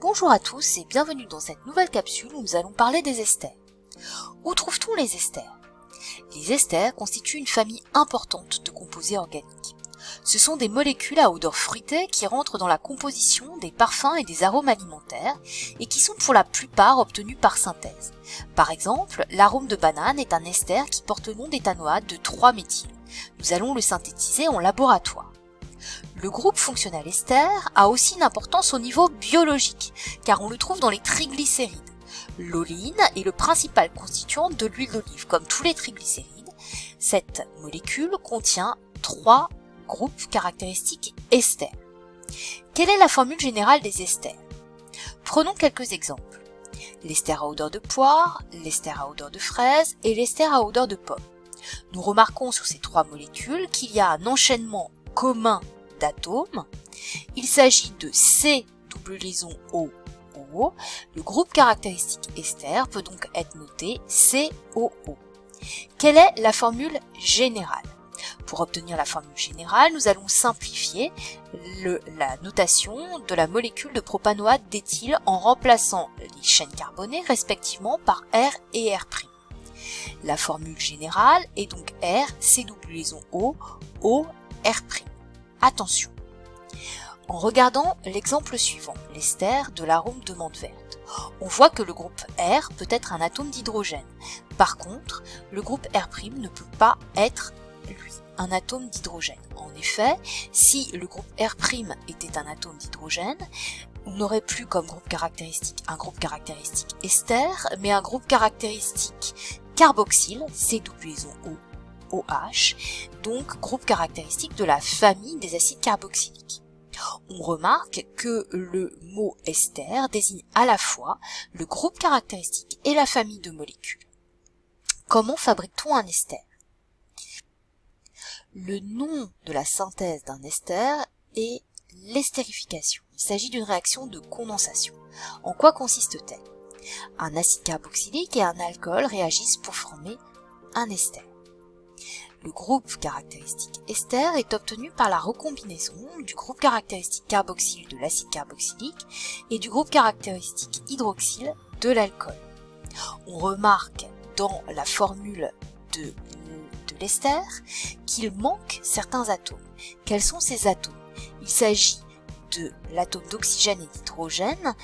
Bonjour à tous et bienvenue dans cette nouvelle capsule où nous allons parler des esters. Où trouve-t-on les esters? Les esters constituent une famille importante de composés organiques. Ce sont des molécules à odeur fruitée qui rentrent dans la composition des parfums et des arômes alimentaires et qui sont pour la plupart obtenus par synthèse. Par exemple, l'arôme de banane est un ester qui porte le nom d'éthanoate de 3-méthyle. Nous allons le synthétiser en laboratoire. Le groupe fonctionnel ester a aussi une importance au niveau biologique, car on le trouve dans les triglycérides. L'oline est le principal constituant de l'huile d'olive. Comme tous les triglycérides, cette molécule contient 3 groupes caractéristiques ester. Quelle est la formule générale des esters? Prenons quelques exemples. L'ester à odeur de poire, l'ester à odeur de fraise et l'ester à odeur de pomme. Nous remarquons sur ces 3 molécules qu'il y a un enchaînement commun d'atomes. Il s'agit de C double liaison O. Le groupe caractéristique ester peut donc être noté COO. Quelle est la formule générale? Pour obtenir la formule générale, nous allons simplifier la notation de la molécule de propanoate d'éthyle en remplaçant les chaînes carbonées respectivement par R et R'. La formule générale est donc R, C double liaison O, R'. Attention! En regardant l'exemple suivant, l'ester de l'arôme de menthe verte, on voit que le groupe R peut être un atome d'hydrogène. Par contre, le groupe R' ne peut pas être, lui, un atome d'hydrogène. En effet, si le groupe R' était un atome d'hydrogène, on n'aurait plus comme groupe caractéristique un groupe caractéristique ester, mais un groupe caractéristique carboxyle, C double liaison OH, donc groupe caractéristique de la famille des acides carboxyliques. On remarque que le mot ester désigne à la fois le groupe caractéristique et la famille de molécules. Comment fabrique-t-on un ester? Le nom de la synthèse d'un ester est l'estérification. Il s'agit d'une réaction de condensation. En quoi consiste-t-elle? Un acide carboxylique et un alcool réagissent pour former un ester. Le groupe caractéristique ester est obtenu par la recombinaison du groupe caractéristique carboxyle de l'acide carboxylique et du groupe caractéristique hydroxyle de l'alcool. On remarque dans la formule de l'ester qu'il manque certains atomes. Quels sont ces atomes? Il s'agit de l'atome d'oxygène et d'hydrogène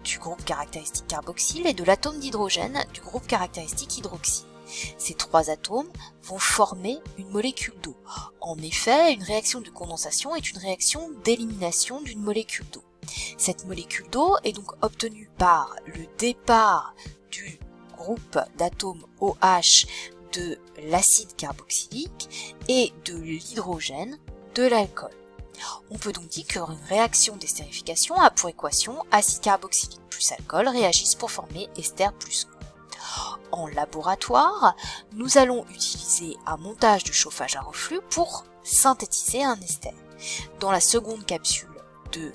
du groupe caractéristique carboxyle et de l'atome d'hydrogène du groupe caractéristique hydroxyle. Ces 3 atomes vont former une molécule d'eau. En effet, une réaction de condensation est une réaction d'élimination d'une molécule d'eau. Cette molécule d'eau est donc obtenue par le départ du groupe d'atomes OH de l'acide carboxylique et de l'hydrogène de l'alcool. On peut donc dire qu'une réaction d'estérification a pour équation acide carboxylique plus alcool réagissent pour former ester plus eau. En laboratoire, nous allons utiliser un montage de chauffage à reflux pour synthétiser un ester. Dans la seconde capsule du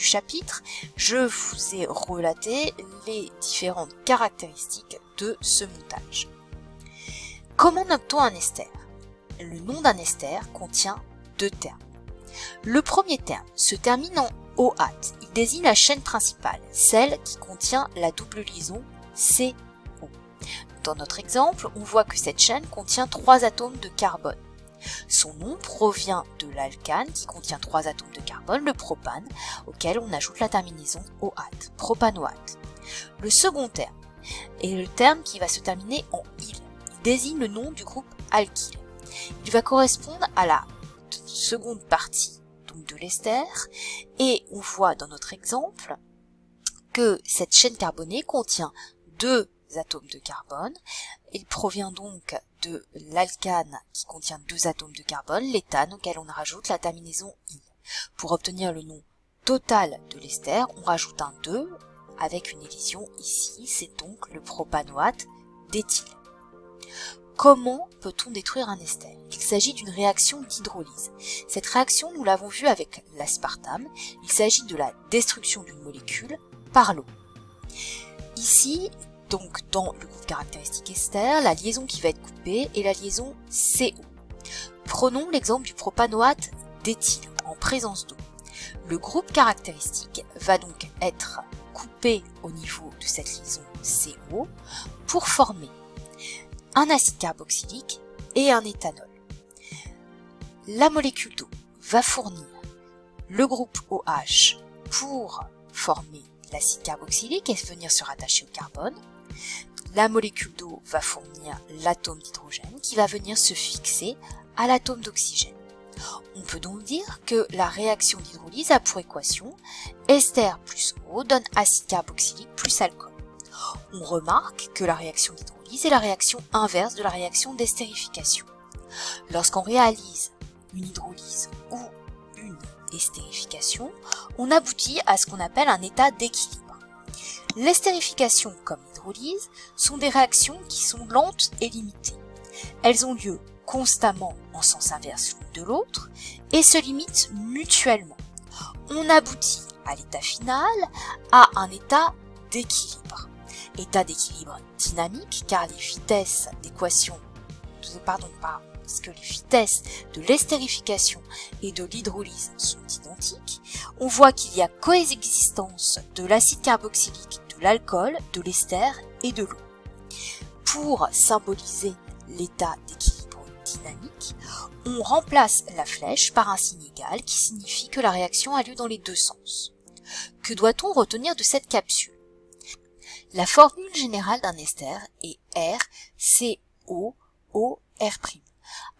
chapitre, je vous ai relaté les différentes caractéristiques de ce montage. Comment nomme-t-on un ester? Le nom d'un ester contient 2 termes. Le premier terme se termine en OAT. Il désigne la chaîne principale, celle qui contient la double liaison CO. Dans notre exemple, on voit que cette chaîne contient 3 atomes de carbone. Son nom provient de l'alcane qui contient 3 atomes de carbone, le propane, auquel on ajoute la terminaison OAT, propanoate. Le second terme est le terme qui va se terminer en -il. Il désigne le nom du groupe alkyle. Il va correspondre à la seconde partie donc de l'ester et on voit dans notre exemple que cette chaîne carbonée contient 2 atomes de carbone. Il provient donc de l'alcane qui contient 2 atomes de carbone, l'éthane auquel on rajoute la terminaison -il. Pour obtenir le nom total de l'ester, on rajoute un 2 avec une élision ici, c'est donc le propanoate d'éthyle. Comment peut-on détruire un ester? Il s'agit d'une réaction d'hydrolyse. Cette réaction, nous l'avons vue avec l'aspartame. Il s'agit de la destruction d'une molécule par l'eau. Ici, donc dans le groupe caractéristique ester, la liaison qui va être coupée est la liaison CO. Prenons l'exemple du propanoate d'éthyle en présence d'eau. Le groupe caractéristique va donc être coupé au niveau de cette liaison CO pour former un acide carboxylique et un éthanol. La molécule d'eau va fournir le groupe OH pour former l'acide carboxylique et venir se rattacher au carbone. La molécule d'eau va fournir l'atome d'hydrogène qui va venir se fixer à l'atome d'oxygène. On peut donc dire que la réaction d'hydrolyse a pour équation ester plus eau donne acide carboxylique plus alcool. On remarque que la réaction d'hydrolyse est la réaction inverse de la réaction d'estérification. Lorsqu'on réalise une hydrolyse ou une estérification, on aboutit à ce qu'on appelle un état d'équilibre. L'estérification comme l'hydrolyse sont des réactions qui sont lentes et limitées. Elles ont lieu constamment en sens inverse l'une de l'autre et se limitent mutuellement. On aboutit à l'état final à un état d'équilibre. État d'équilibre dynamique car les vitesses d'équation, parce que les vitesses de l'estérification et de l'hydrolyse sont identiques, on voit qu'il y a coexistence de l'acide carboxylique, de l'alcool, de l'ester et de l'eau. Pour symboliser l'état d'équilibre dynamique, on remplace la flèche par un signe égal qui signifie que la réaction a lieu dans les deux sens. Que doit-on retenir de cette capsule? La formule générale d'un ester est RCOOR'.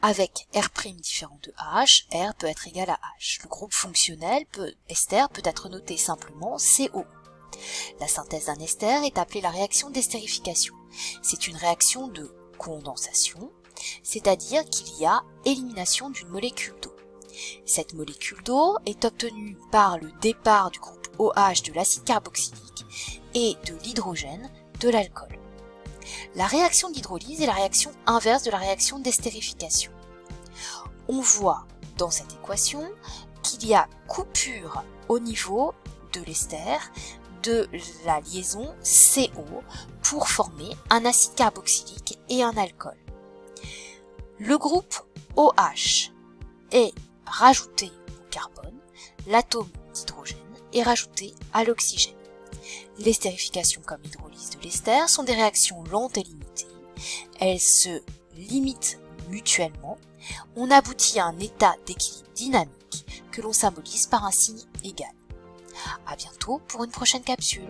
Avec R' différent de H, R peut être égal à H. Le groupe fonctionnel ester peut être noté simplement COO. La synthèse d'un ester est appelée la réaction d'estérification. C'est une réaction de condensation, c'est-à-dire qu'il y a élimination d'une molécule d'eau. Cette molécule d'eau est obtenue par le départ du groupe OH de l'acide carboxylique et de l'hydrogène de l'alcool. La réaction d'hydrolyse est la réaction inverse de la réaction d'estérification. On voit dans cette équation qu'il y a coupure au niveau de l'ester de la liaison CO pour former un acide carboxylique et un alcool. Le groupe OH est rajouté au carbone, l'atome d'hydrogène est rajouté à l'oxygène. L'estérification comme l'hydrolyse de l'ester sont des réactions lentes et limitées. Elles se limitent mutuellement. On aboutit à un état d'équilibre dynamique que l'on symbolise par un signe égal. À bientôt pour une prochaine capsule.